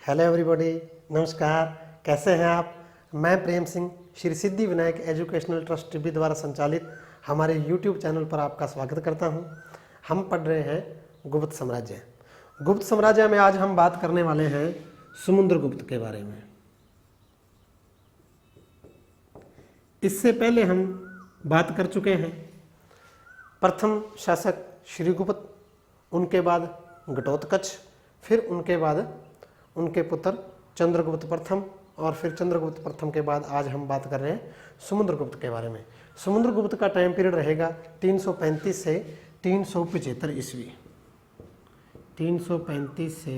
Hello everybody, नमस्कार। कैसे हैं आप? मैं प्रेम सिंह श्री सिद्धि विनायक एजुकेशनल ट्रस्ट टिब्बी द्वारा संचालित हमारे यूट्यूब चैनल पर आपका स्वागत करता हूं। हम पढ़ रहे हैं गुप्त साम्राज्य। गुप्त साम्राज्य में आज हम बात करने वाले हैं समुद्रगुप्त के बारे में। इससे पहले हम बात कर चुके हैं प्रथम शासक श्रीगुप्त, उनके बाद घटोत्कच, फिर उनके बाद उनके पुत्र चंद्रगुप्त प्रथम, और फिर चंद्रगुप्त प्रथम के बाद आज हम बात कर रहे हैं समुद्रगुप्त के बारे में। समुद्रगुप्त का टाइम पीरियड रहेगा 335 से 375 ईस्वी। 335 से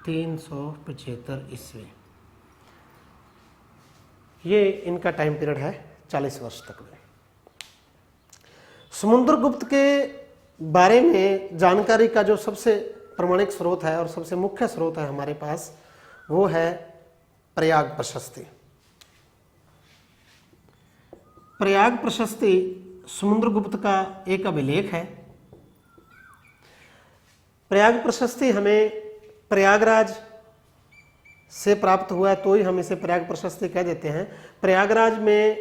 375 ईस्वी, ये इनका टाइम पीरियड है 40 वर्ष तक में। समुद्रगुप्त के बारे में जानकारी का जो सबसे प्रमाणिक स्रोत है और सबसे मुख्य स्रोत है हमारे पास, वो है प्रयाग प्रशस्ति। प्रयाग प्रशस्ति समुद्रगुप्त का एक अभिलेख है। प्रयाग प्रशस्ति हमें प्रयागराज से प्राप्त हुआ है, तो ही हम इसे प्रयाग प्रशस्ति कह देते हैं। प्रयागराज में,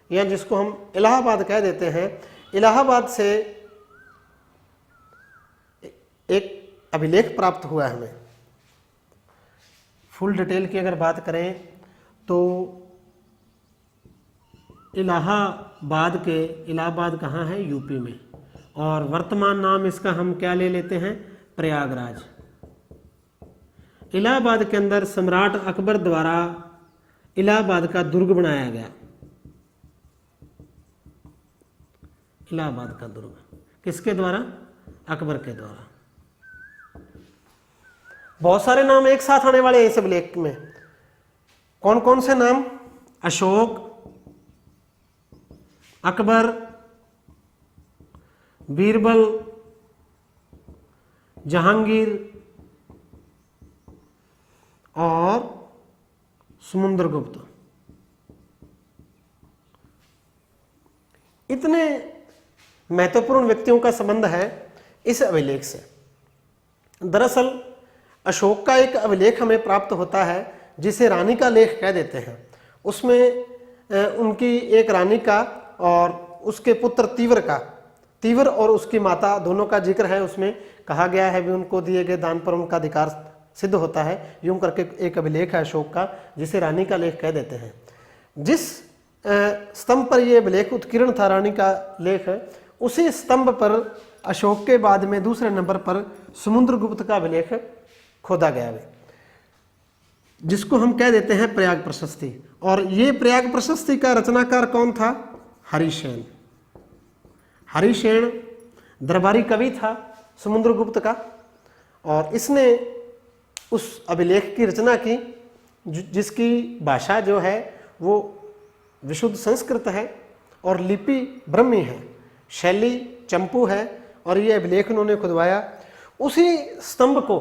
या जिसको हम इलाहाबाद कह देते हैं, इलाहाबाद से एक अभिलेख प्राप्त हुआ है हमें। फुल डिटेल की अगर बात करें तो इलाहाबाद कहाँ है? यूपी में। और वर्तमान नाम इसका हम क्या ले लेते हैं? प्रयागराज। इलाहाबाद के अंदर सम्राट अकबर द्वारा इलाहाबाद का दुर्ग बनाया गया। इलाहाबाद का दुर्ग किसके द्वारा? अकबर के द्वारा। बहुत सारे नाम एक साथ आने वाले हैं इस अभिलेख में। कौन कौन से नाम? अशोक, अकबर, बीरबल, जहांगीर और समुद्रगुप्त। इतने महत्वपूर्ण व्यक्तियों का संबंध है इस अभिलेख से। दरअसल अशोक का एक अभिलेख हमें प्राप्त होता है जिसे रानी का लेख कह देते हैं। उसमें उनकी एक रानी का और उसके पुत्र तीवर और उसकी माता दोनों का जिक्र है। उसमें कहा गया है भी उनको दिए गए दान पर उनका अधिकार सिद्ध होता है। यूं करके एक अभिलेख है अशोक का जिसे रानी का लेख कह देते हैं। जिस स्तंभ पर यह अभिलेख उत्कीर्ण था, रानी का लेख, उसी स्तंभ पर अशोक के बाद में दूसरे नंबर पर समुद्रगुप्त का अभिलेख खोदा गया है, जिसको हम कह देते हैं प्रयाग प्रशस्ति। और ये प्रयाग प्रशस्ति का रचनाकार कौन था? हरिसेन। हरिसेन दरबारी कवि था समुद्रगुप्त का, और इसने उस अभिलेख की रचना की जिसकी भाषा जो है वो विशुद्ध संस्कृत है और लिपि ब्रह्मी है, शैली चंपू है, और ये अभिलेख उन्होंने खुदवाया। उसी स्तंभ को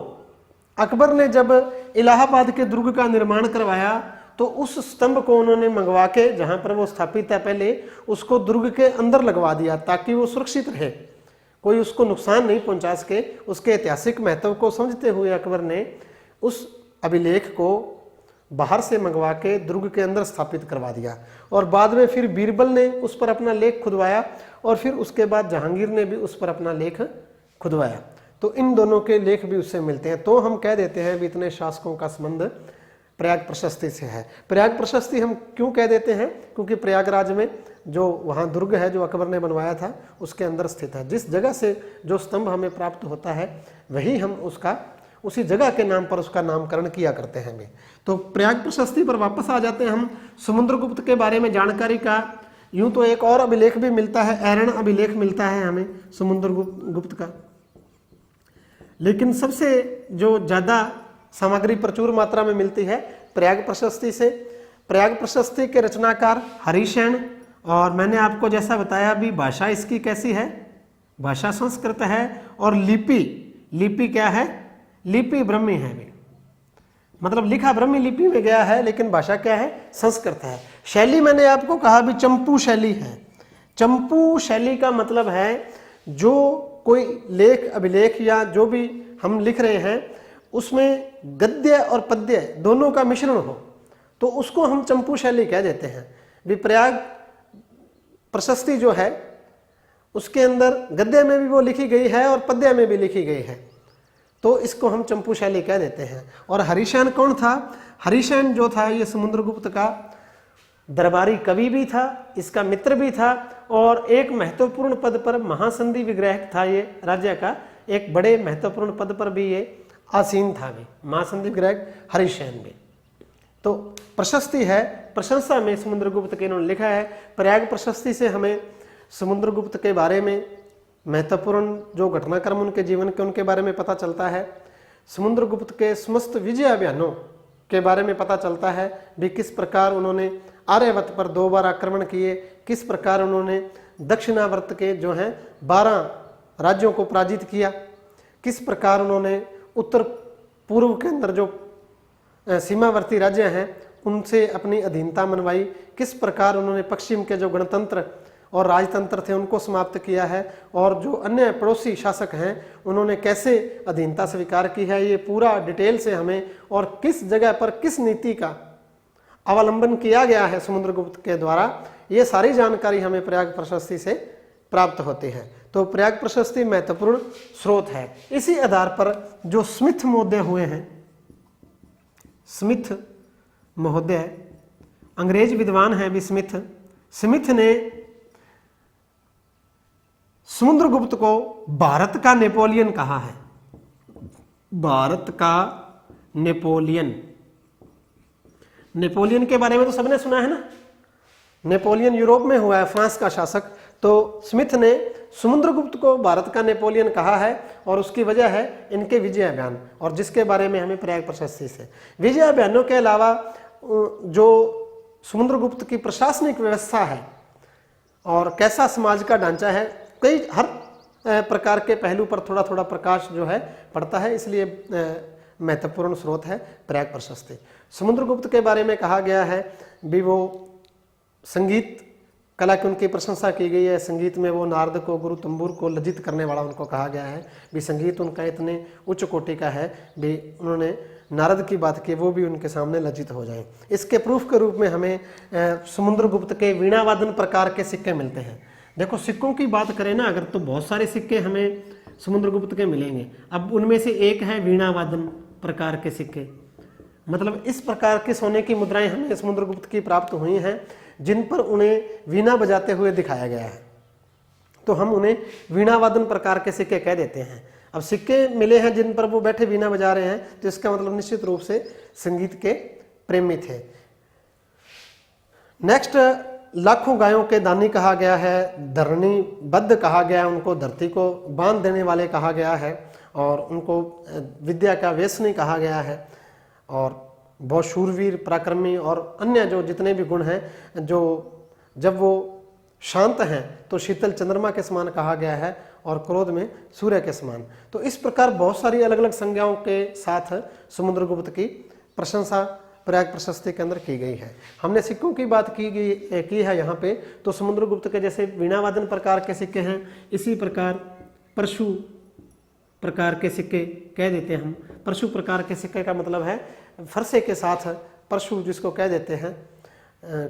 अकबर ने जब इलाहाबाद के दुर्ग का निर्माण करवाया तो उस स्तंभ को उन्होंने मंगवा के, जहां पर वो स्थापित है पहले, उसको दुर्ग के अंदर लगवा दिया ताकि वो सुरक्षित रहे, कोई उसको नुकसान नहीं पहुंचा सके। उसके ऐतिहासिक महत्व को समझते हुए अकबर ने उस अभिलेख को बाहर से मंगवा के दुर्ग के अंदर स्थापित करवा दिया। और बाद में फिर बीरबल ने उस पर अपना लेख खुदवाया, और फिर उसके बाद जहांगीर ने भी उस पर अपना लेख खुदवाया। तो इन दोनों के लेख भी उससे मिलते हैं। तो हम कह देते हैं भी इतने शासकों का संबंध प्रयाग प्रशस्ति से है। प्रयाग प्रशस्ति हम क्यों कह देते हैं? क्योंकि प्रयागराज में जो वहाँ दुर्ग है जो अकबर ने बनवाया था उसके अंदर स्थित है। जिस जगह से जो स्तंभ हमें प्राप्त होता है वही हम उसी जगह के नाम पर उसका नामकरण किया करते हैं हमें। तो प्रयाग प्रशस्ति पर वापस आ जाते हैं हम। समुद्रगुप्त के बारे में जानकारी का यूं तो एक और अभिलेख भी मिलता है, ऐरण अभिलेख मिलता है हमें समुद्रगुप्त का, लेकिन सबसे जो ज़्यादा सामग्री प्रचुर मात्रा में मिलती है प्रयाग प्रशस्ति से। प्रयाग प्रशस्ति के रचनाकार हरिसेन, और मैंने आपको जैसा बताया भी भाषा इसकी कैसी है? भाषा संस्कृत है, और लिपि क्या है? लिपि ब्रह्मी है भी, मतलब लिखा ब्रह्मी लिपि में गया है, लेकिन भाषा क्या है? संस्कृत है। शैली मैंने आपको कहा भी चंपू शैली है। चंपू शैली का मतलब है जो कोई लेख अभिलेख या जो भी हम लिख रहे हैं उसमें गद्य और पद्य दोनों का मिश्रण हो तो उसको हम चंपू शैली कह देते हैं। भी प्रयाग प्रशस्ति जो है उसके अंदर गद्य में भी वो लिखी गई है और पद्य में भी लिखी गई है, तो इसको हम चंपू शैली कह देते हैं। और हरिसेन कौन था? हरिसेन जो था ये समुद्रगुप्त का दरबारी कवि भी था, इसका मित्र भी था और एक महत्वपूर्ण पद पर महासंधि विग्रह था। ये राज्य का एक बड़े महत्वपूर्ण पद पर भी ये आसीन था भी, महासंधि विग्रह हरिसेन भी। तो प्रशस्ति है, प्रशंसा में समुद्रगुप्त के इन्होंने लिखा है। प्रयाग प्रशस्ति से हमें समुद्रगुप्त के बारे में महत्वपूर्ण जो घटनाक्रम उनके जीवन के उनके बारे में पता चलता है। समुद्रगुप्त के समस्त विजय अभियानों के बारे में पता चलता है भी किस प्रकार उन्होंने आर्यवत पर 2 बार आक्रमण किए, किस प्रकार उन्होंने दक्षिणावर्त के जो हैं 12 राज्यों को पराजित किया, किस प्रकार उन्होंने उत्तर पूर्व के अंदर जो सीमावर्ती राज्य हैं उनसे अपनी अधीनता मनवाई, किस प्रकार उन्होंने पश्चिम के जो गणतंत्र और राजतंत्र थे उनको समाप्त किया है, और जो अन्य पड़ोसी शासक हैं उन्होंने कैसे अधीनता स्वीकार की है। ये पूरा डिटेल से हमें और किस जगह पर किस नीति का अवलंबन किया गया है समुद्रगुप्त के द्वारा, ये सारी जानकारी हमें प्रयाग प्रशस्ति से प्राप्त होती है। तो प्रयाग प्रशस्ति महत्वपूर्ण स्रोत है। इसी आधार पर जो स्मिथ महोदय हुए हैं, स्मिथ महोदय अंग्रेज विद्वान हैं भी स्मिथ ने समुद्रगुप्त को भारत का नेपोलियन कहा है। भारत का नेपोलियन, नेपोलियन के बारे में तो सबने सुना है ना, नेपोलियन यूरोप में हुआ है, फ्रांस का शासक। तो स्मिथ ने समुद्रगुप्त को भारत का नेपोलियन कहा है और उसकी वजह है इनके विजय अभियान, और जिसके बारे में हमें प्रयाग प्रशस्ति से विजय अभियानों के अलावा जो समुद्रगुप्त की प्रशासनिक व्यवस्था है और कैसा समाज का ढांचा है, कई हर प्रकार के पहलू पर थोड़ा थोड़ा प्रकाश जो है पड़ता है, इसलिए महत्वपूर्ण स्रोत है प्रयाग प्रशस्ति। समुद्रगुप्त के बारे में कहा गया है भी वो संगीत कला की उनकी प्रशंसा की गई है। संगीत में वो नारद को, गुरु तंबूर को लज्जित करने वाला उनको कहा गया है भी संगीत उनका इतने उच्च कोटि का है भी उन्होंने नारद की बात की, वो भी उनके सामने लज्जित हो जाएं। इसके प्रूफ के रूप में हमें समुद्रगुप्त के वीणावादन प्रकार के सिक्के मिलते हैं। देखो सिक्कों की बात करें ना अगर, तो बहुत सारे सिक्के हमें समुद्रगुप्त के मिलेंगे। अब उनमें से एक है वीणावादन प्रकार के सिक्के, मतलब इस प्रकार के सोने की मुद्राएं हमें समुद्रगुप्त की प्राप्त हुई हैं जिन पर उन्हें वीणा बजाते हुए दिखाया गया है, तो हम उन्हें वीणावादन प्रकार के सिक्के कह देते हैं। अब सिक्के मिले हैं जिन पर वो बैठे वीणा बजा रहे हैं, तो इसका मतलब निश्चित रूप से संगीत के प्रेमी थे। नेक्स्ट, लाखों गायों के दानी कहा गया है, धरणी बद्ध कहा गया है, उनको धरती को बांध देने वाले कहा गया है, और उनको विद्या का व्यसनी कहा गया है, और बहुत शूरवीर, पराक्रमी और अन्य जो जितने भी गुण हैं, जो जब वो शांत हैं तो शीतल चंद्रमा के समान कहा गया है और क्रोध में सूर्य के समान। तो इस प्रकार बहुत सारी अलग अलग संज्ञाओं के साथ समुद्रगुप्त की प्रशंसा प्रयाग प्रशस्ति के अंदर की गई है। हमने सिक्कों की बात की है यहाँ पे, तो समुद्रगुप्त के जैसे वीणावादन प्रकार के सिक्के हैं, इसी प्रकार परशु प्रकार के सिक्के कह देते हैं हम। परशु प्रकार के सिक्के का मतलब है फरसे के साथ परशु जिसको कह देते हैं,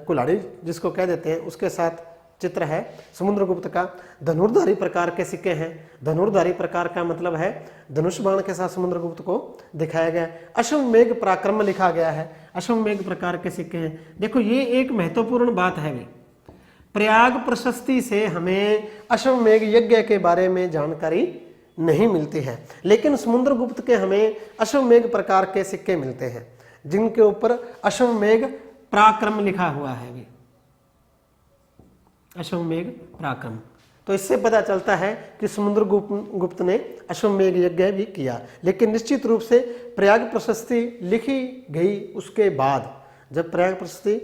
कुल्हाड़ी जिसको कह देते हैं, उसके साथ चित्र है समुद्रगुप्त का। धनुर्धारी प्रकार के सिक्के हैं। धनुर्धारी प्रकार का मतलब है धनुष बाण के साथ समुद्रगुप्त को दिखाया गया। अश्वमेघ पराक्रम लिखा गया है, अश्वमेघ प्रकार के सिक्के हैं। देखो ये एक महत्वपूर्ण बात है, प्रयाग प्रशस्ति से हमें अश्वमेघ यज्ञ के बारे में जानकारी नहीं मिलती है, लेकिन समुद्रगुप्त के हमें अश्वमेघ प्रकार के सिक्के मिलते हैं जिनके ऊपर अश्वमेघ पराक्रम लिखा हुआ है भी, अश्वमेघ पराक्रम। तो इससे पता चलता है कि समुद्रगुप्त ने अश्वमेघ यज्ञ भी किया। लेकिन निश्चित रूप से प्रयाग प्रशस्ति लिखी गई उसके बाद, जब प्रयाग प्रशस्ति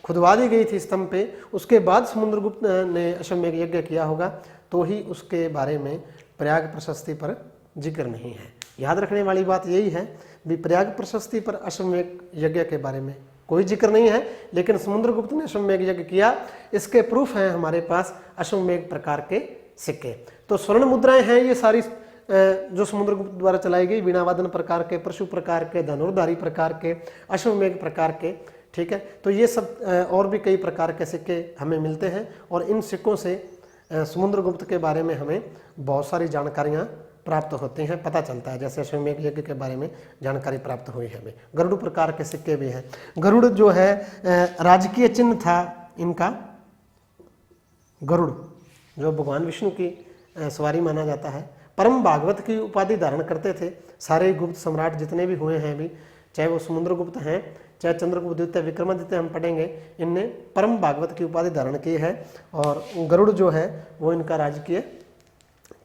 खुदवा दी गई थी स्तंभ पे, उसके बाद समुद्रगुप्त ने अश्वमेघ यज्ञ किया होगा, तो ही उसके बारे में प्रयाग प्रशस्ति पर जिक्र नहीं है। याद रखने वाली बात यही है भी प्रयाग प्रशस्ति पर अश्वमेघ यज्ञ के बारे में कोई जिक्र नहीं है, लेकिन समुद्रगुप्त ने अश्वमेघ यज्ञ किया, इसके प्रूफ हैं हमारे पास अश्वमेघ प्रकार के सिक्के। तो स्वर्ण मुद्राएं हैं ये सारी जो समुद्रगुप्त द्वारा चलाई गई, वीणावादन प्रकार के, परशु प्रकार के, धनुर्धारी प्रकार के, अश्वमेघ प्रकार के, ठीक है। तो ये सब और भी कई प्रकार के सिक्के हमें मिलते हैं और इन सिक्कों से समुद्रगुप्त के बारे में हमें बहुत सारी जानकारियाँ प्राप्त होती हैं, पता चलता है। जैसे अश्वमेघ यज्ञ के बारे में जानकारी प्राप्त हुई है हमें। गरुड़ प्रकार के सिक्के भी हैं। गरुड़ जो है राजकीय चिन्ह था इनका। गरुड़ जो भगवान विष्णु की सवारी माना जाता है। परम भागवत की उपाधि धारण करते थे सारे गुप्त सम्राट जितने भी हुए हैं अभी, चाहे वो समुद्रगुप्त हैं, चाहे चंद्रगुप्त द्वितीय, विक्रमादित्य हम पढ़ेंगे, इनने परम भागवत की उपाधि धारण की है और गरुड़ जो है वो इनका राजकीय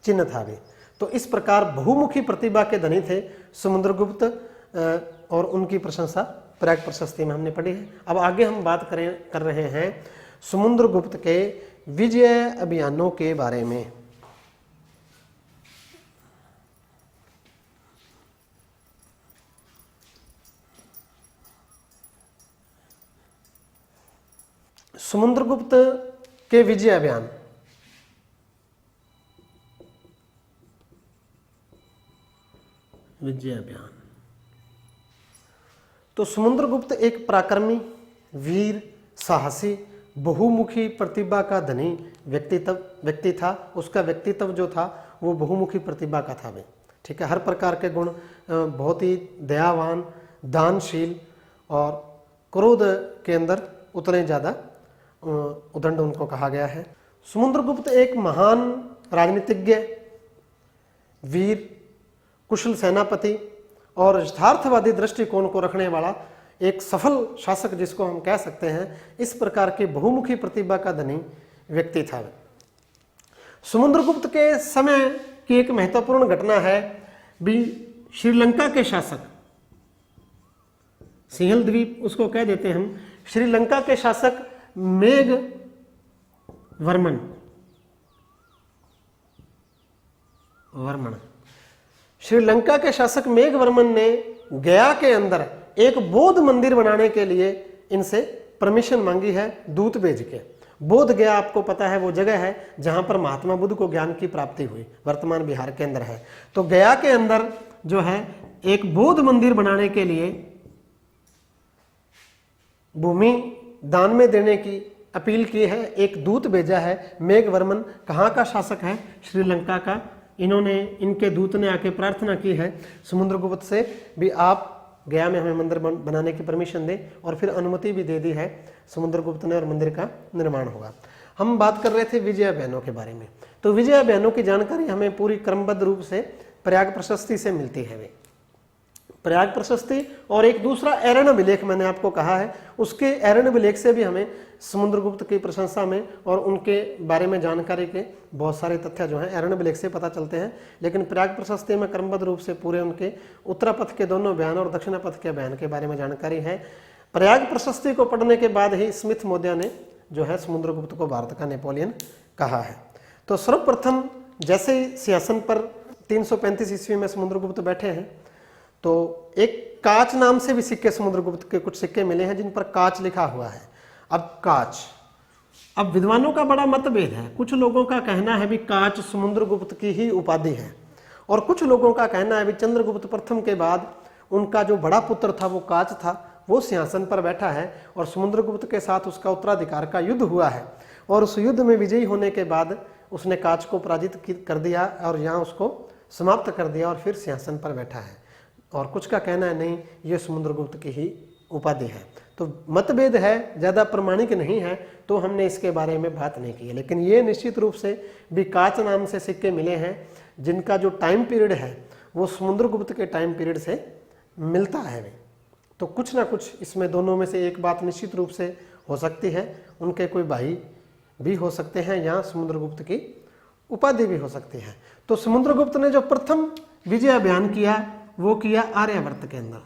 चिन्ह था भी। तो इस प्रकार बहुमुखी प्रतिभा के धनी थे समुद्रगुप्त और उनकी प्रशंसा प्रयाग प्रशस्ति में हमने पढ़ी है। अब आगे हम बात कर रहे हैं समुद्रगुप्त के विजय अभियानों के बारे में। समुद्रगुप्त के विजय अभियान। विजय अभियान तो समुद्रगुप्त एक पराक्रमी, वीर, साहसी, बहुमुखी प्रतिभा का धनी व्यक्ति था। उसका व्यक्तित्व जो था वो बहुमुखी प्रतिभा का था, ठीक है। हर प्रकार के गुण, बहुत ही दयावान, दानशील और क्रोध के अंदर उतने ज़्यादा उदंड उनको कहा गया है। समुद्रगुप्त एक महान राजनीतिज्ञ, वीर, कुशल सेनापति और यथार्थवादी दृष्टिकोण को रखने वाला एक सफल शासक जिसको हम कह सकते हैं, इस प्रकार के बहुमुखी प्रतिभा का धनी व्यक्ति था। समुद्रगुप्त के समय की एक महत्वपूर्ण घटना है भी श्रीलंका के शासक, सिंहल द्वीप उसको कह देते हैं हम, श्रीलंका के शासक मेघवर्मन श्रीलंका के शासक मेघवर्मन ने गया के अंदर एक बौद्ध मंदिर बनाने के लिए इनसे परमिशन मांगी है, दूत भेज के। बोध गया आपको पता है वो जगह है जहां पर महात्मा बुद्ध को ज्ञान की प्राप्ति हुई, वर्तमान बिहार के अंदर है। तो गया के अंदर जो है एक बौद्ध मंदिर बनाने के लिए भूमि दान में देने की अपील की है, एक दूत भेजा है। मेघवर्मन कहाँ का शासक है? श्रीलंका का। इनके दूत ने आके प्रार्थना की है समुद्रगुप्त से भी आप गया में हमें मंदिर बनाने की परमिशन दें, और फिर अनुमति भी दे दी है समुद्रगुप्त ने और मंदिर का निर्माण होगा। हम बात कर रहे थे विजय अभियानों के बारे में। तो विजय अभियानों की जानकारी हमें पूरी क्रमबद्ध रूप से प्रयाग प्रशस्ति से मिलती है। वे प्रयाग प्रशस्ति और एक दूसरा एरण्य अभिलेख मैंने आपको कहा है, उसके एरण्य अभिलेख से भी हमें समुद्रगुप्त की प्रशंसा में और उनके बारे में जानकारी के बहुत सारे तथ्य जो हैं एरण्य अभिलेख से पता चलते हैं। लेकिन प्रयाग प्रशस्ति में क्रमबद्ध रूप से पूरे उनके उत्तरापथ के दोनों बयान और दक्षिणापथ के बयान के बारे में जानकारी है। प्रयाग प्रशस्ति को पढ़ने के बाद ही स्मिथ मोदिया ने जो है समुद्रगुप्त को भारत का नेपोलियन कहा है। तो सर्वप्रथम जैसे ही सिंहासन पर 335 ईस्वी में समुद्रगुप्त बैठे हैं, तो एक काच नाम से भी सिक्के समुद्रगुप्त के कुछ सिक्के मिले हैं जिन पर काच लिखा हुआ है। अब विद्वानों का बड़ा मतभेद है। कुछ लोगों का कहना है भी काच समुद्रगुप्त की ही उपाधि है, और कुछ लोगों का कहना है भी चंद्रगुप्त प्रथम के बाद उनका जो बड़ा पुत्र था वो काच था, वो सिंहासन पर बैठा है और समुद्रगुप्त के साथ उसका उत्तराधिकार का युद्ध हुआ है, और उस युद्ध में विजयी होने के बाद उसने काच को पराजित कर दिया और यहाँ उसको समाप्त कर दिया और फिर सिंहासन पर बैठा है। और कुछ का कहना है नहीं, ये समुद्रगुप्त की ही उपाधि है। तो मतभेद है, ज़्यादा प्रमाणिक नहीं है, तो हमने इसके बारे में बात नहीं की है। लेकिन ये निश्चित रूप से भी काच नाम से सिक्के मिले हैं जिनका जो टाइम पीरियड है वो समुद्रगुप्त के टाइम पीरियड से मिलता है। तो कुछ ना कुछ इसमें दोनों में से एक बात निश्चित रूप से हो सकती है, उनके कोई भाई भी हो सकते हैं या समुद्रगुप्त की उपाधि भी हो सकती है। तो समुद्रगुप्त ने जो प्रथम विजय अभियान किया वो किया आर्यावर्त के अंदर।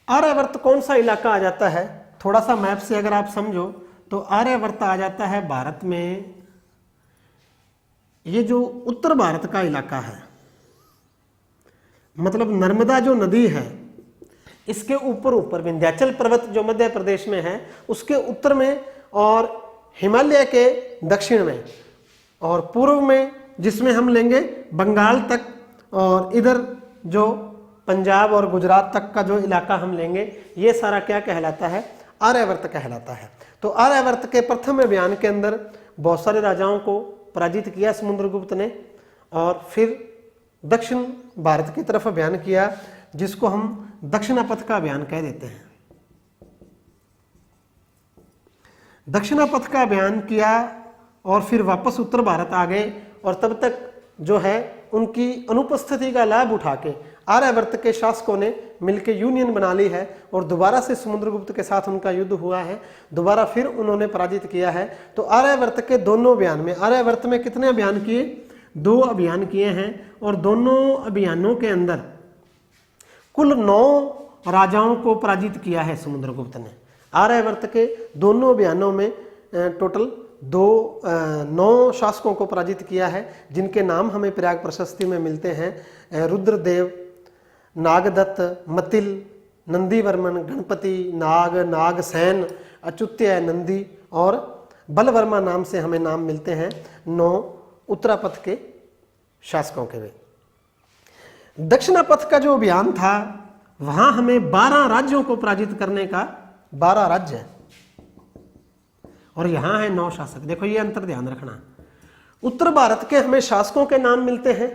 आर्यावर्त कौन सा इलाका आ जाता है? थोड़ा सा मैप से अगर आप समझो तो आर्यावर्त आ जाता है भारत में, ये जो उत्तर भारत का इलाका है, मतलब नर्मदा जो नदी है इसके ऊपर विंध्याचल पर्वत जो मध्य प्रदेश में है उसके उत्तर में और हिमालय के दक्षिण में और पूर्व में जिसमें हम लेंगे बंगाल तक, और इधर जो पंजाब और गुजरात तक का जो इलाका हम लेंगे, ये सारा क्या कहलाता है? आर्यावर्त कहलाता है। तो आर्यावर्त के प्रथम अभियान के अंदर बहुत सारे राजाओं को पराजित किया समुद्रगुप्त ने, और फिर दक्षिण भारत की तरफ अभियान किया, जिसको हम दक्षिणापथ का अभियान कह देते हैं। दक्षिणापथ का अभियान किया और फिर वापस उत्तर भारत आ गए, और तब तक जो है उनकी अनुपस्थिति का लाभ उठा के आर्यावर्त के शासकों ने मिलकर यूनियन बना ली है, और दोबारा से समुद्रगुप्त के साथ उनका युद्ध हुआ है, दोबारा फिर उन्होंने पराजित किया है। तो आर्यावर्त के दोनों अभियान में, आर्यावर्त में कितने अभियान किए? 2 अभियान किए हैं, और दोनों अभियानों के अंदर कुल 9 राजाओं को पराजित किया है समुद्रगुप्त ने। आर्यावर्त के दोनों अभियानों में टोटल 9 शासकों को पराजित किया है, जिनके नाम हमें प्रयाग प्रशस्ति में मिलते हैं। रुद्रदेव, नागदत्त, मतिल, नंदीवर्मन, गणपति, नाग, नागसेन, अच्युत्य, नंदी और बलवर्मा नाम से हमें नाम मिलते हैं 9 उत्तरापथ के शासकों के। वे दक्षिणापथ का जो अभियान था, वहां हमें 12 राज्यों को पराजित करने का, 12 राज्य है, और यहां है 9 शासक। देखो ये अंतर ध्यान रखना, उत्तर भारत के हमें शासकों के नाम मिलते हैं,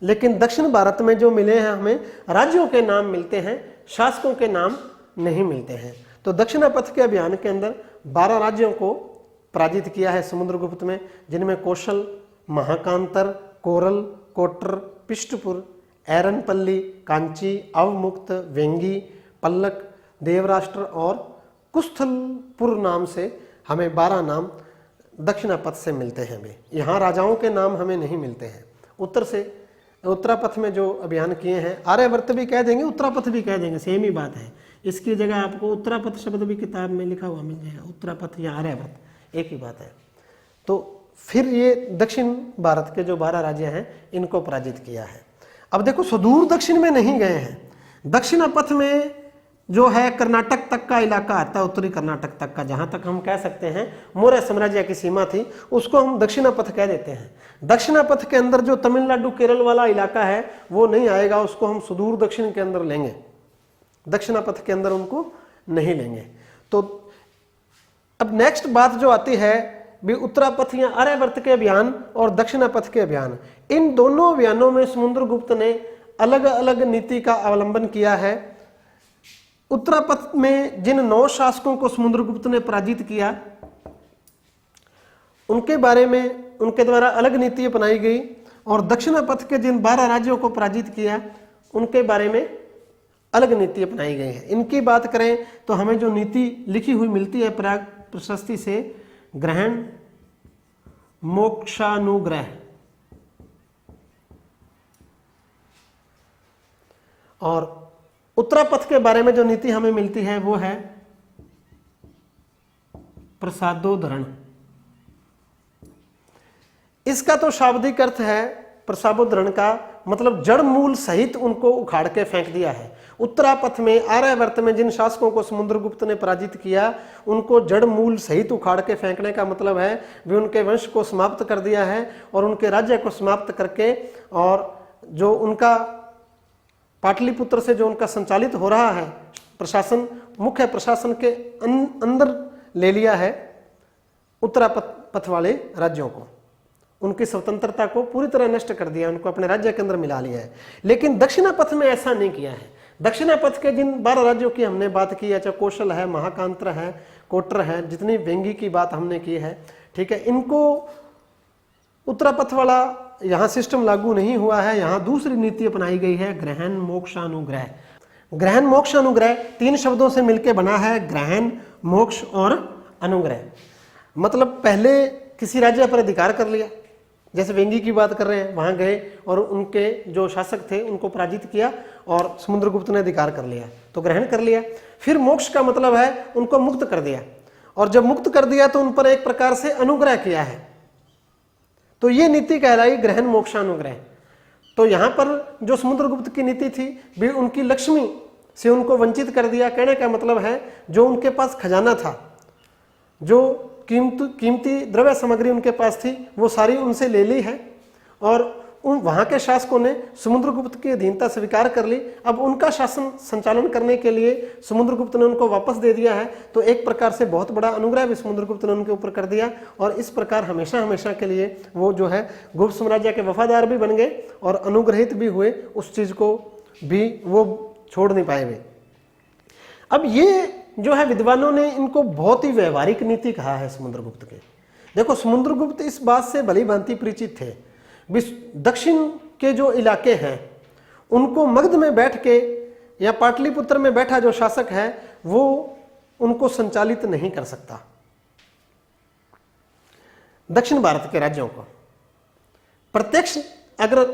लेकिन दक्षिण भारत में जो मिले हैं हमें राज्यों के नाम मिलते हैं, शासकों के नाम नहीं मिलते हैं। तो दक्षिणापथ के अभियान के अंदर 12 राज्यों को पराजित किया है समुद्रगुप्त में, जिनमें कौशल, महाकांतर, कोरल, कोटर, पिष्टपुर, ऐरनपल्ली, कांची, अवमुक्त, वेंगी, पल्लक, देवराष्ट्र और कुस्थलपुर नाम से हमें 12 नाम दक्षिणापथ से मिलते हैं। भी यहाँ राजाओं के नाम हमें नहीं मिलते हैं। उत्तरापथ में जो अभियान किए हैं, आर्यावर्त भी कह देंगे, उत्तरापथ भी कह देंगे, सेम ही बात है। इसकी जगह आपको उत्तरापथ शब्द भी किताब में लिखा हुआ मिल जाएगा, उत्तरापथ या आर्यावर्त एक ही बात है। तो फिर ये दक्षिण भारत के जो 12 राज्य हैं, इनको पराजित किया है। अब देखो सुदूर दक्षिण में नहीं गए हैं। दक्षिणापथ में जो है कर्नाटक तक का इलाका आता है, उत्तरी कर्नाटक तक का, जहां तक हम कह सकते हैं मौर्य साम्राज्य की सीमा थी, उसको हम दक्षिणापथ कह देते हैं। दक्षिणापथ के अंदर जो तमिलनाडु केरल वाला इलाका है वो नहीं आएगा, उसको हम सुदूर दक्षिण के अंदर लेंगे, दक्षिणापथ के अंदर उनको नहीं लेंगे। तो अब नेक्स्ट बात जो आती है भी उत्तरापथ या आर्यावर्त के अभियान और दक्षिणापथ के अभियान, इन दोनों अभियानों में समुद्रगुप्त ने अलग अलग नीति का अवलंबन किया है। उत्तरापथ में जिन 9 शासकों को समुद्रगुप्त ने पराजित किया, उनके बारे में उनके द्वारा अलग नीति अपनाई गई, और दक्षिणापथ के जिन 12 राज्यों को पराजित किया, उनके बारे में अलग नीति अपनाई गई है। इनकी बात करें तो हमें जो नीति लिखी हुई मिलती है प्रयाग प्रशस्ति से, ग्रहण, मोक्षानुग्रह, और उत्तरापथ के बारे में जो नीति हमें मिलती है वो है प्रसादोधरण। इसका तो शाब्दिक अर्थ है, प्रसादोधरण का मतलब जड़ मूल सहित उनको उखाड़ के फेंक दिया है। उत्तरापथ में, आर्यावर्त में जिन शासकों को समुद्रगुप्त ने पराजित किया, उनको जड़ मूल सहित उखाड़ के फेंकने का मतलब है वे उनके वंश को समाप्त कर दिया है, और उनके राज्य को समाप्त करके, और जो उनका पाटलिपुत्र से जो उनका संचालित हो रहा है प्रशासन, मुख्य प्रशासन के अंदर ले लिया है उत्तरापथ वाले राज्यों को, उनकी स्वतंत्रता को पूरी तरह नष्ट कर दिया, उनको अपने राज्य के अंदर मिला लिया है। लेकिन दक्षिणापथ में ऐसा नहीं किया है। दक्षिणापथ के जिन 12 राज्यों की हमने बात की है, चाहे कौशल है, महाकांत्र है, कोटर है, जितनी वेंगी की बात हमने की है, ठीक है, इनको उत्तरापथ वाला यहाँ सिस्टम लागू नहीं हुआ है। यहाँ दूसरी नीति अपनाई गई है, ग्रहण मोक्षानुग्रह। ग्रहण मोक्षानुग्रह 3 शब्दों से मिलकर बना है, ग्रहण, मोक्ष और अनुग्रह। मतलब पहले किसी राज्य पर अधिकार कर लिया, जैसे वेंगी की बात कर रहे हैं, वहां गए और उनके जो शासक थे उनको पराजित किया और समुद्रगुप्त ने अधिकार कर लिया, तो ग्रहण कर लिया। फिर मोक्ष का मतलब है उनको मुक्त कर दिया, और जब मुक्त कर दिया तो उन पर एक प्रकार से अनुग्रह किया है, तो ये नीति कहलाई ग्रहण मोक्षानुग्रह। तो यहां पर जो समुद्रगुप्त की नीति थी भी उनकी लक्ष्मी से उनको वंचित कर दिया। कहने का मतलब है जो उनके पास खजाना था, जो कीमती द्रव्य सामग्री उनके पास थी वो सारी उनसे ले ली है और वहाँ के शासकों ने समुद्रगुप्त की अधीनता स्वीकार कर ली। अब उनका शासन संचालन करने के लिए समुद्रगुप्त ने उनको वापस दे दिया है, तो एक प्रकार से बहुत बड़ा अनुग्रह भी समुद्रगुप्त ने उनके ऊपर कर दिया और इस प्रकार हमेशा हमेशा के लिए वो जो है गुप्त साम्राज्य के वफादार भी बन गए और अनुग्रहित भी हुए, उस चीज़ को भी वो छोड़ नहीं पाए वे। अब ये जो है विद्वानों ने इनको बहुत ही व्यवहारिक नीति कहा है समुद्रगुप्त के। देखो समुद्रगुप्त इस बात से भली भांति परिचित थे, दक्षिण के जो इलाके हैं उनको मगध में बैठ के या पाटलिपुत्र में बैठा जो शासक है वो उनको संचालित नहीं कर सकता। दक्षिण भारत के राज्यों को प्रत्यक्ष अगर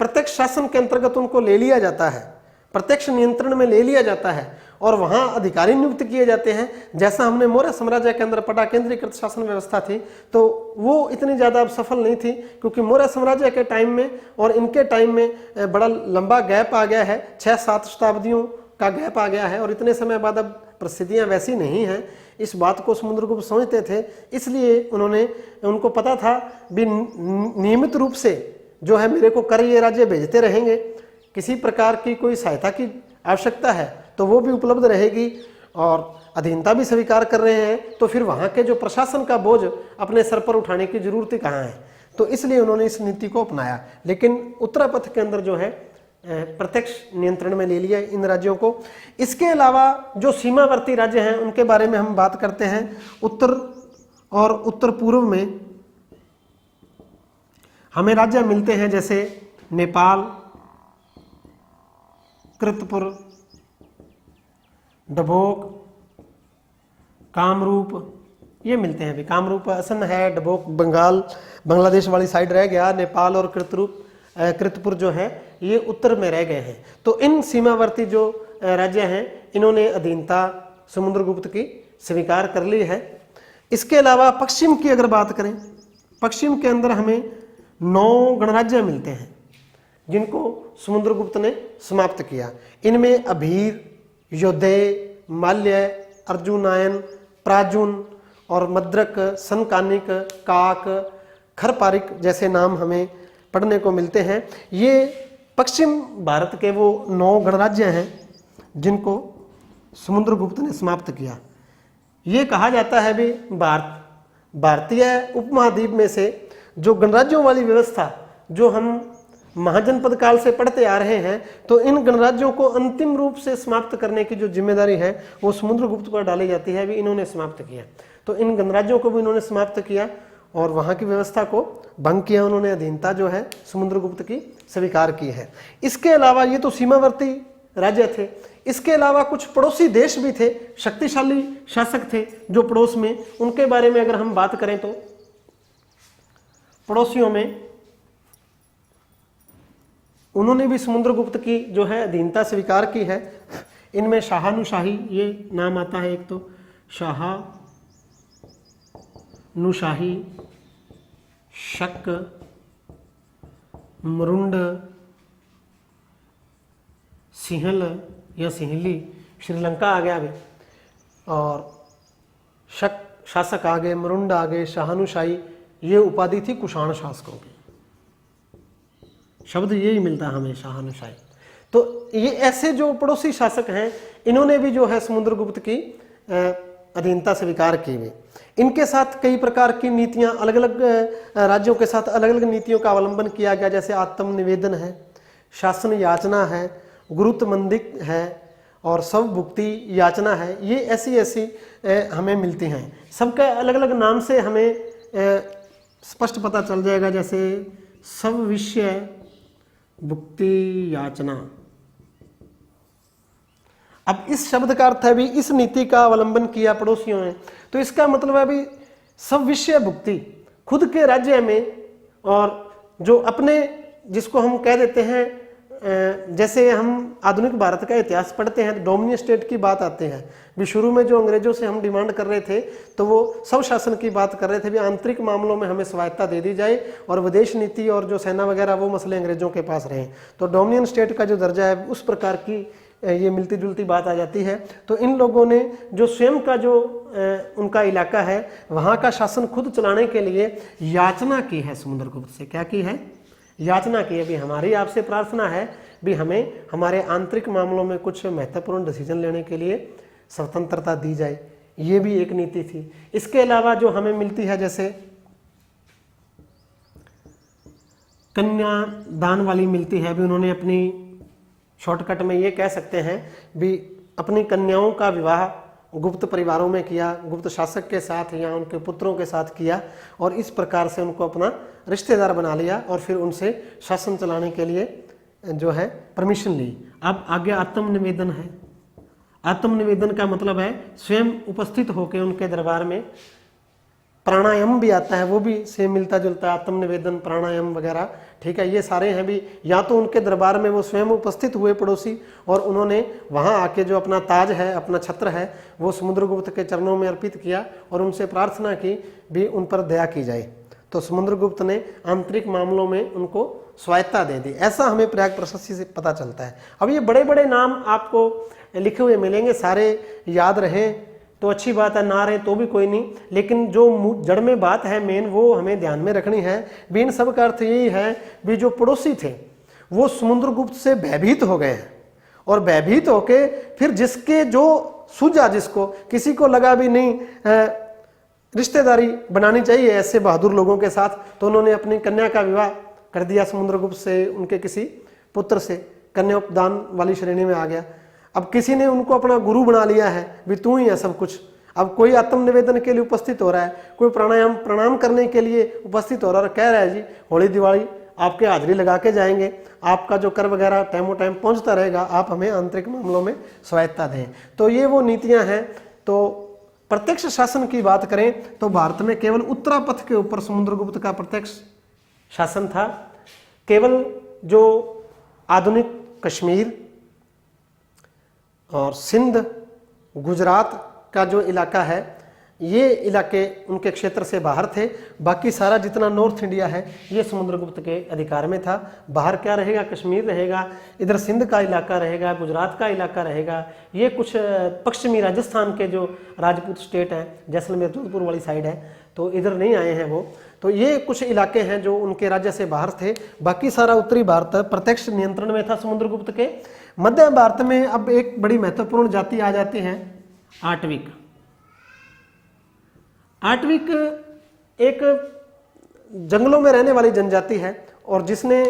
प्रत्यक्ष शासन के अंतर्गत उनको ले लिया जाता है, प्रत्यक्ष नियंत्रण में ले लिया जाता है और वहां अधिकारी नियुक्त किए जाते हैं, जैसा हमने मौर्य साम्राज्य के अंदर पड़ा केंद्रीकृत शासन व्यवस्था थी, तो वो इतनी ज्यादा अब सफल नहीं थी क्योंकि मौर्य साम्राज्य के टाइम में और इनके टाइम में बड़ा लंबा गैप आ गया है, 6-7 शताब्दियों का गैप आ गया है और इतने समय बाद अब परिस्थितियां वैसी नहीं हैं। इस बात को समुद्रगुप्त समझते थे, इसलिए उनको पता था भी नियमित रूप से जो है मेरे को कर ये राज्य भेजते रहेंगे, किसी प्रकार की कोई सहायता की आवश्यकता है तो वो भी उपलब्ध रहेगी और अधीनता भी स्वीकार कर रहे हैं, तो फिर वहाँ के जो प्रशासन का बोझ अपने सर पर उठाने की जरूरत ही कहाँ है, तो इसलिए उन्होंने इस नीति को अपनाया। लेकिन उत्तरापथ के अंदर जो है प्रत्यक्ष नियंत्रण में ले लिया इन राज्यों को। इसके अलावा जो सीमावर्ती राज्य हैं उनके बारे में हम बात करते हैं। उत्तर और उत्तर पूर्व में हमें राज्य मिलते हैं जैसे नेपाल, कृतपुर, डभोक, कामरूप, ये मिलते हैं। अभी कामरूप असम है, डभोक बंगाल बांग्लादेश वाली साइड रह गया, नेपाल और कृतपुर जो है ये उत्तर में रह गए हैं। तो इन सीमावर्ती जो राज्य हैं इन्होंने अधीनता समुद्रगुप्त की स्वीकार कर ली है। इसके अलावा पश्चिम की अगर बात करें, पश्चिम के अंदर हमें 9 गणराज्य मिलते हैं जिनको समुद्रगुप्त ने समाप्त किया। इनमें अभीर, योद्धे, माल्य, अर्जुनायन, प्राजुन और मद्रक, सनकानिक, काक, खरपारिक जैसे नाम हमें पढ़ने को मिलते हैं। ये पश्चिम भारत के वो 9 गणराज्य हैं जिनको समुद्रगुप्त ने समाप्त किया। ये कहा जाता है भी भारतीय उपमहाद्वीप में से जो गणराज्यों वाली व्यवस्था जो हम महाजनपद काल से पढ़ते आ रहे हैं, तो इन गणराज्यों को अंतिम रूप से समाप्त करने की जो जिम्मेदारी है वो समुद्रगुप्त पर डाली जाती है। भी इन्होंने समाप्त किया, तो इन गणराज्यों को भी इन्होंने समाप्त किया और वहाँ की व्यवस्था को भंग किया। उन्होंने अधीनता जो है समुद्रगुप्त की स्वीकार की है। इसके अलावा ये तो सीमावर्ती राज्य थे, इसके अलावा कुछ पड़ोसी देश भी थे, शक्तिशाली शासक थे जो पड़ोस में, उनके बारे में अगर हम बात करें तो पड़ोसियों में उन्होंने भी समुद्रगुप्त की जो है अधीनता स्वीकार की है। इनमें शाहानुशाही ये नाम आता है, एक तो शाहानुशाही, शक, मरुंड, सिंहल या सिंहली, श्रीलंका आ गया अभी, और शक शासक आ गए, मरुंड आ गए, शाहानुशाही ये उपाधि थी कुषाण शासकों की। शब्द यही मिलता है हमें, शाहानुशाही। तो ये ऐसे जो पड़ोसी शासक हैं इन्होंने भी जो है समुद्रगुप्त की अधीनता स्वीकार की हुई। इनके साथ कई प्रकार की नीतियां, अलग अलग राज्यों के साथ अलग अलग नीतियों का अवलंबन किया गया, जैसे आत्मनिवेदन है, शासन याचना है, गुरुत्वमंदिक है और स्वभुक्ति याचना है। ये ऐसी ऐसी हमें मिलती हैं। सबका अलग अलग नाम से हमें स्पष्ट पता चल जाएगा, जैसे स्वविषय भुक्ति याचना। अब इस शब्द का अर्थ है भी इस नीति का अवलंबन किया पड़ोसियों ने, तो इसका मतलब है भी स्वविषय भुक्ति, खुद के राज्य में और जो अपने, जिसको हम कह देते हैं, जैसे हम आधुनिक भारत का इतिहास पढ़ते हैं तो डोमिनियन स्टेट की बात आते हैं भी। शुरू में जो अंग्रेजों से हम डिमांड कर रहे थे तो वो सब शासन की बात कर रहे थे भी, आंतरिक मामलों में हमें स्वायत्ता दे दी जाए और विदेश नीति और जो सेना वगैरह वो मसले अंग्रेजों के पास रहे। तो डोमिनियन स्टेट का जो दर्जा है उस प्रकार की ये मिलती जुलती बात आ जाती है। तो इन लोगों ने जो स्वयं का जो उनका इलाका है वहाँ का शासन खुद चलाने के लिए याचना की है समुद्रगुप्त से। क्या की है? याचना की है। भी हमारी आपसे प्रार्थना है भी हमें हमारे आंतरिक मामलों में कुछ महत्वपूर्ण डिसीजन लेने के लिए स्वतंत्रता दी जाए। ये भी एक नीति थी। इसके अलावा जो हमें मिलती है, जैसे कन्यादान वाली मिलती है। भी उन्होंने अपनी, शॉर्टकट में ये कह सकते हैं भी अपनी कन्याओं का विवाह गुप्त परिवारों में किया, गुप्त शासक के साथ या उनके पुत्रों के साथ किया, और इस प्रकार से उनको अपना रिश्तेदार बना लिया और फिर उनसे शासन चलाने के लिए जो है परमिशन ली। अब आगे आत्मनिवेदन है। आत्मनिवेदन का मतलब है स्वयं उपस्थित होकर उनके दरबार में। प्राणायाम भी आता है, वो भी से मिलता जुलता है, आत्मनिवेदन, प्राणायाम वगैरह, ठीक है। ये सारे हैं भी, या तो उनके दरबार में वो स्वयं उपस्थित हुए पड़ोसी और उन्होंने वहाँ आके जो अपना ताज है, अपना छत्र है, वो समुद्रगुप्त के चरणों में अर्पित किया और उनसे प्रार्थना की भी उन पर दया की जाए। तो समुद्रगुप्त ने आंतरिक मामलों में उनको स्वायत्ता दे दी। ऐसा हमें प्रयाग प्रशस्ति से पता चलता है। अब ये बड़े बड़े नाम आपको लिखे हुए मिलेंगे, सारे याद रहें तो अच्छी बात है, ना रहे तो भी कोई नहीं, लेकिन जो जड़ में बात है मेन वो हमें ध्यान में रखनी है। भी इन सब का अर्थ यही है भी जो पड़ोसी थे वो समुद्रगुप्त से भयभीत हो गए हैं, और भयभीत होके फिर जिसके जो सूझा, जिसको किसी को लगा भी नहीं रिश्तेदारी बनानी चाहिए ऐसे बहादुर लोगों के साथ, तो उन्होंने अपनी कन्या का विवाह कर दिया समुद्रगुप्त से, उनके किसी पुत्र से। कन्यादान वाली श्रेणी में आ गया। अब किसी ने उनको अपना गुरु बना लिया है, भी तू ही है सब कुछ। अब कोई आत्मनिवेदन के लिए उपस्थित हो रहा है, कोई प्रणाम करने के लिए उपस्थित हो रहा है, कह रहा है जी होली दिवाली आपके हाजिरी लगा के जाएंगे, आपका जो कर वगैरह टाइमो टाइम पहुंचता रहेगा, आप हमें आंतरिक मामलों में स्वायत्ता दें। तो ये वो नीतियां हैं। तो प्रत्यक्ष शासन की बात करें तो भारत में केवल उत्तरापथ के ऊपर समुद्रगुप्त का प्रत्यक्ष शासन था। केवल जो आधुनिक कश्मीर और सिंध, गुजरात का जो इलाका है, ये इलाके उनके क्षेत्र से बाहर थे। बाकी सारा जितना नॉर्थ इंडिया है ये समुद्रगुप्त के अधिकार में था। बाहर क्या रहेगा? कश्मीर रहेगा, इधर सिंध का इलाका रहेगा, गुजरात का इलाका रहेगा। ये कुछ पश्चिमी राजस्थान के जो राजपूत स्टेट हैं, जैसलमेर जोधपुर वाली साइड है, तो इधर नहीं आए हैं वो। तो ये कुछ इलाके हैं जो उनके राज्य से बाहर थे। बाकी सारा उत्तरी भारत प्रत्यक्ष नियंत्रण में था समुद्रगुप्त के। मध्य भारत में अब एक बड़ी महत्वपूर्ण जाति आ जाती है, आटविक। आटविक एक जंगलों में रहने वाली जनजाति है और जिसने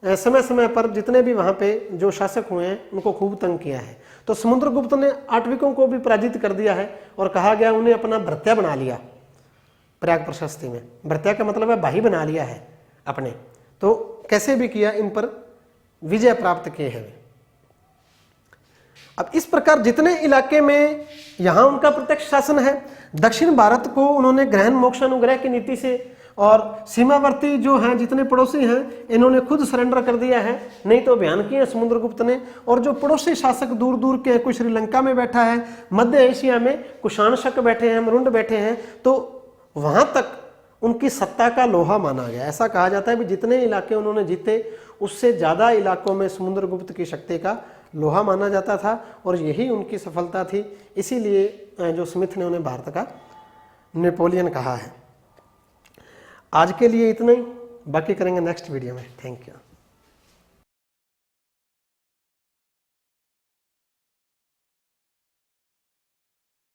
समय समय पर जितने भी वहाँ पे जो शासक हुए हैं उनको खूब तंग किया है। तो समुद्रगुप्त ने आटविकों को भी पराजित कर दिया है और कहा गया उन्हें अपना भृत्या बना लिया। प्रयाग प्रशस्ति में भृत्या का मतलब है भाई बना लिया है अपने। तो कैसे भी किया, इन पर विजय प्राप्त किए हैं। अब इस प्रकार जितने इलाके में यहां उनका प्रत्यक्ष शासन है, दक्षिण भारत को उन्होंने ग्रहण मोक्षानुग्रह की नीति से, और सीमावर्ती जो हैं जितने पड़ोसी हैं इन्होंने खुद सरेंडर कर दिया है, नहीं तो अभियान किए हैं समुद्रगुप्त ने। और जो पड़ोसी शासक दूर दूर के हैं, कोई श्रीलंका में बैठा है, मध्य एशिया में कुषाण बैठे हैं, मरुंड बैठे हैं, तो वहां तक उनकी सत्ता का लोहा माना गया। ऐसा कहा जाता है कि जितने इलाके उन्होंने जीते उससे ज्यादा इलाकों में समुद्रगुप्त की शक्ति का लोहा माना जाता था और यही उनकी सफलता थी। इसीलिए जो स्मिथ ने उन्हें भारत का नेपोलियन कहा है। आज के लिए इतना ही, बाकी करेंगे नेक्स्ट वीडियो में। Thank you.